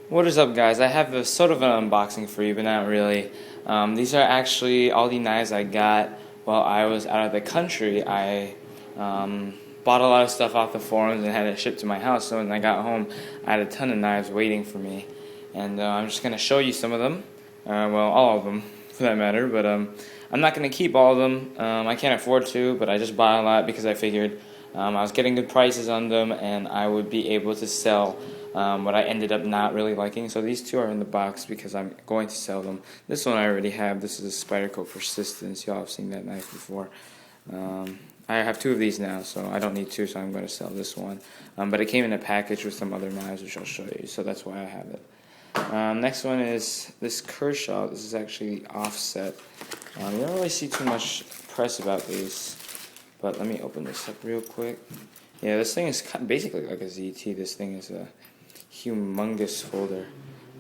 What is up, guys? I have a sort of an unboxing for you, but not really. These are actually all the knives I got while I was out of the country. I bought a lot of stuff off the forums and had it shipped to my house, so when I got home, I had a ton of knives waiting for me. And I'm just going to show you some of them. Well, all of them, for that matter, but I'm not going to keep all of them. I can't afford to, but I just bought a lot because I figured I was getting good prices on them and I would be able to sell what I ended up not really liking. So these two are in the box because I'm going to sell them. This one I already have. This is a Spyderco Persistence. Y'all have seen that knife before. I have two of these now, so I don't need two, so I'm going to sell this one. But it came in a package with some other knives, which I'll show you, so that's why I have it. Next one is this Kershaw. This is actually the offset. You don't really see too much press about these, but let me open this up real quick. Yeah, this thing is basically like a ZT. This thing is a humongous folder.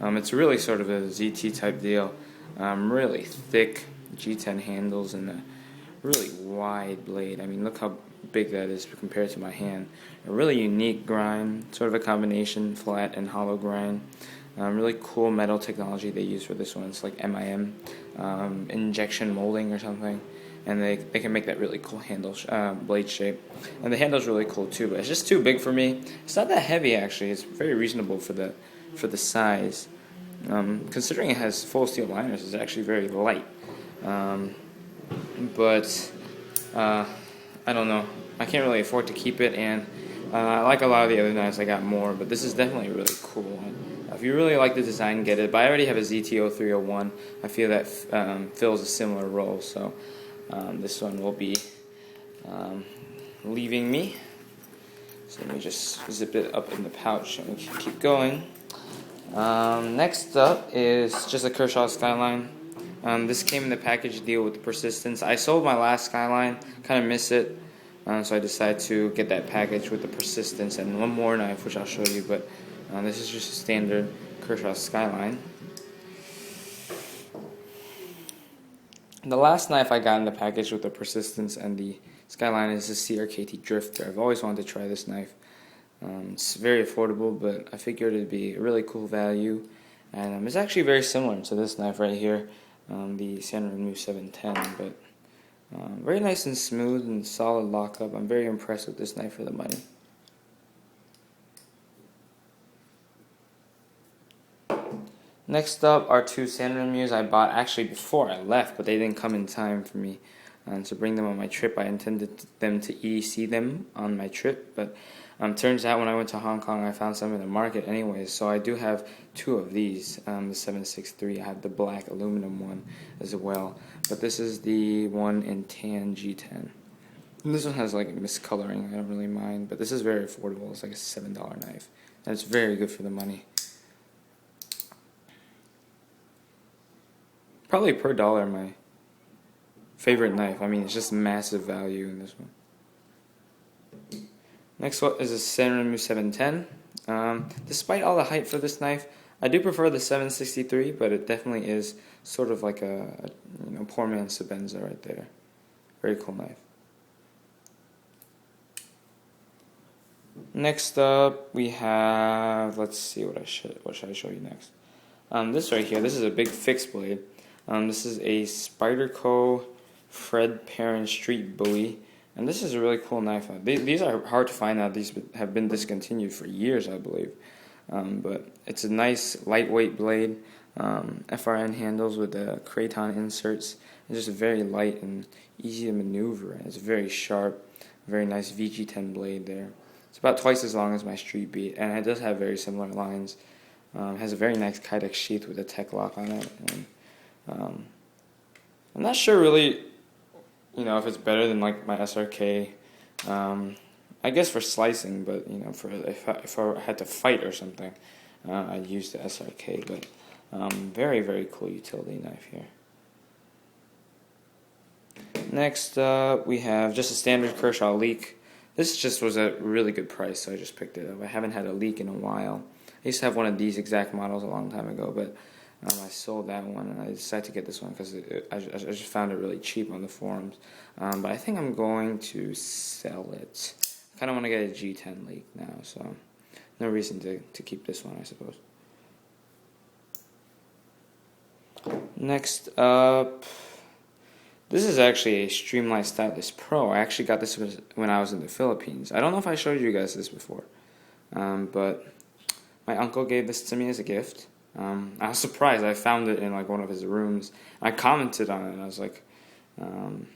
It's really sort of a ZT type deal. Really thick G10 handles and a really wide blade. I mean, look how big that is compared to my hand. A really unique grind, sort of a combination flat and hollow grind. Really cool metal technology they use for this one. It's like MIM, injection molding or something. And they can make that really cool handle blade shape. And the handle's really cool too, but it's just too big for me. It's not that heavy actually. It's very reasonable for the size. Considering it has full steel liners, it's actually very light. But I don't know. I can't really afford to keep it, and I like a lot of the other knives. I got more, but this is definitely a really cool one. If you really like the design, get it. But I already have a ZT-0301. I feel that fills a similar role, so this one will be leaving me. So let me just zip it up in the pouch and we can keep going. Next up is just a Kershaw Skyline. This came in the package deal with the Persistence. I sold my last Skyline, kind of miss it, so I decided to get that package with the Persistence and one more knife, which I'll show you, but this is just a standard Kershaw Skyline. The last knife I got in the package with the Persistence and the Skyline is the CRKT Drifter. I've always wanted to try this knife. It's very affordable, but I figured it'd be a really cool value, and it's actually very similar to this knife right here, the San Remo 710, but very nice and smooth and solid lockup. I'm very impressed with this knife for the money. Next up are two San Remo's I bought actually before I left, but they didn't come in time for me to bring them on my trip. I intended them to EDC them on my trip, but turns out when I went to Hong Kong I found some in the market anyways, so I do have two of these, the 763. I have the black aluminum one as well, but this is the one in tan G10. And this one has like miscoloring, I don't really mind, but this is very affordable. It's like a $7 knife, and it's very good for the money. Probably per dollar my favorite knife. I mean, it's just massive value in this one. Next one is a San Remo 710. Despite all the hype for this knife, I do prefer the 763, but it definitely is sort of like a poor man's Sebenza right there. Very cool knife. Next up, we have, let's see, what should I show you next? This right here, this is a big fixed blade. This is a Spyderco Fred Perrin Street Bowie, and this is a really cool knife. These are hard to find out. These have been discontinued for years, I believe. But it's a nice lightweight blade, FRN handles with the Kraton inserts. It's just very light and easy to maneuver. It's very sharp, very nice VG10 blade there. It's about twice as long as my Street Beat, and it does have very similar lines. It has a very nice Kydex sheath with a tech lock on it. And, I'm not sure really, if it's better than like my SRK. I guess for slicing, but for if I had to fight or something, I'd use the SRK. But very, very cool utility knife here. Next up, we have just a standard Kershaw Leek. This just was a really good price, so I just picked it up. I haven't had a Leek in a while. I used to have one of these exact models a long time ago, but I sold that one, and I decided to get this one because I just found it really cheap on the forums. But I think I'm going to sell it. I kind of want to get a G10 Leek now, so no reason to keep this one, I suppose. Next up, this is actually a Streamlight Stylus Pro. I actually got this when I was in the Philippines. I don't know if I showed you guys this before, but my uncle gave this to me as a gift. I was surprised. I found it in like one of his rooms. I commented on it, and I was like, you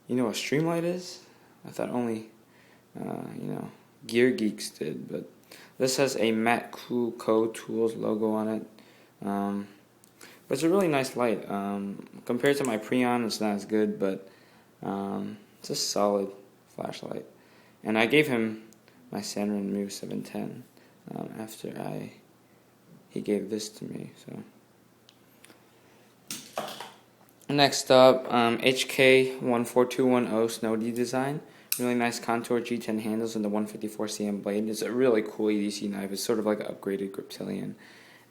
know what Streamlight is? I thought only, gear geeks did, but this has a Matt Cool Co Tools logo on it. But it's a really nice light. Compared to my Preon, it's not as good, but it's a solid flashlight. And I gave him my Sanren Mu 710 after he gave this to me. So next up, HK14210 Snowdy design. Really nice contour G10 handles and the 154 cm blade. It's a really cool EDC knife. It's sort of like an upgraded Griptilian,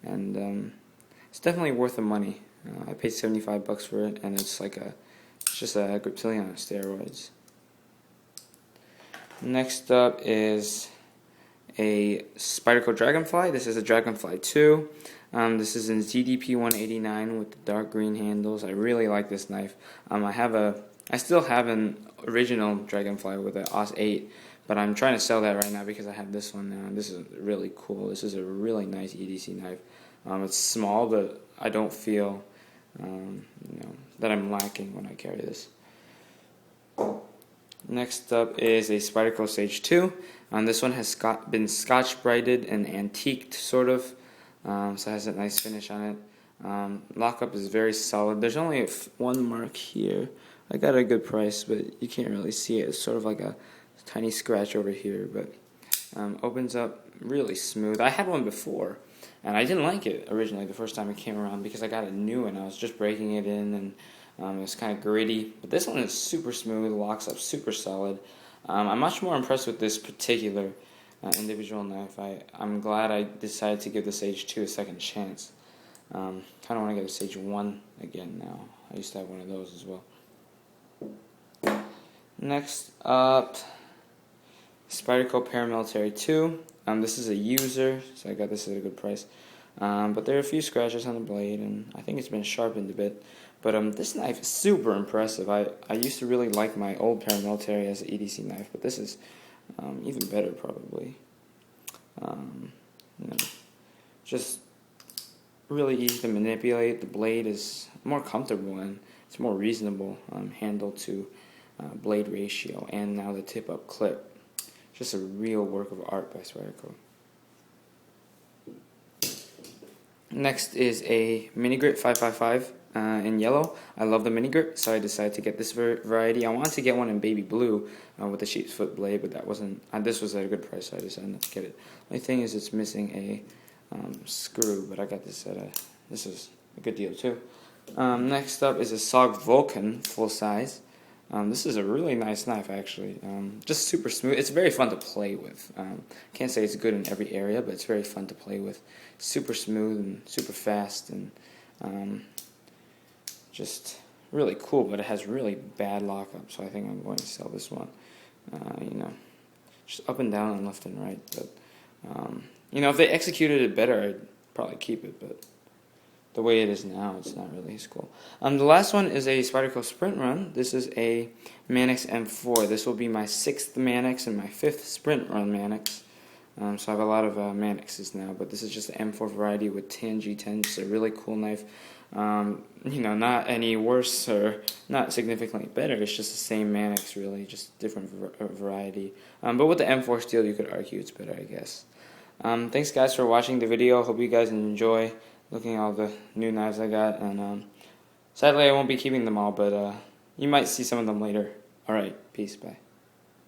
and it's definitely worth the money. I paid $75 for it, and it's just a Griptilian on steroids. Next up is a Spyderco Dragonfly. This is a Dragonfly 2. This is in ZDP 189 with the dark green handles. I really like this knife. I still have an original Dragonfly with an AUS 8, but I'm trying to sell that right now because I have this one now. This is really cool. This is a really nice EDC knife. It's small, but I don't feel that I'm lacking when I carry this. Next up is a Spyderco Sage 2. This one has been Scotch brighted and antiqued, sort of, so it has a nice finish on it. Lockup is very solid. There's only one mark here. I got a good price, but you can't really see it. It's sort of like a tiny scratch over here, but opens up really smooth. I had one before, and I didn't like it originally the first time it came around because I got it new and I was just breaking it in, and it was kind of gritty. But this one is super smooth, locks up super solid. I'm much more impressed with this particular individual knife. I'm glad I decided to give the Sage 2 a second chance. Kind of want to get a Sage 1 again now. I used to have one of those as well. Next up, Spyderco Paramilitary 2. This is a user, so I got this at a good price. But there are a few scratches on the blade, and I think it's been sharpened a bit. But this knife is super impressive. I used to really like my old Paramilitary as an EDC knife, but this is even better probably. Just really easy to manipulate. The blade is more comfortable and it's more reasonable handle to blade ratio, and now the tip up clip. Just a real work of art by Spyderco. Next is a Mini Grip 555 in yellow. I love the Mini Grip, so I decided to get this variety. I wanted to get one in baby blue with the sheep's foot blade, but that wasn't. This was at a good price, so I decided not to get it. The only thing is it's missing a screw, but I got this this is a good deal too. Next up is a SOG Vulcan full size. This is a really nice knife, actually. Just super smooth. It's very fun to play with. Can't say it's good in every area, but it's very fun to play with. Super smooth and super fast, and just really cool. But it has really bad lockup, so I think I'm going to sell this one. Just up and down and left and right. But if they executed it better, I'd probably keep it. But the way it is now, it's not really as cool. The last one is a Spyderco Sprint Run. This is a Manix M4. This will be my 6th Manix and my 5th Sprint Run Manix. So I have a lot of Manixes now, but this is just the M4 variety with tan G10. It's a really cool knife. Not any worse or not significantly better. It's just the same Manix, really, just different variety. But with the M4 steel, you could argue it's better, I guess. Thanks, guys, for watching the video. Hope you guys enjoy looking at all the new knives I got, and sadly I won't be keeping them all, but you might see some of them later. Alright, peace, bye.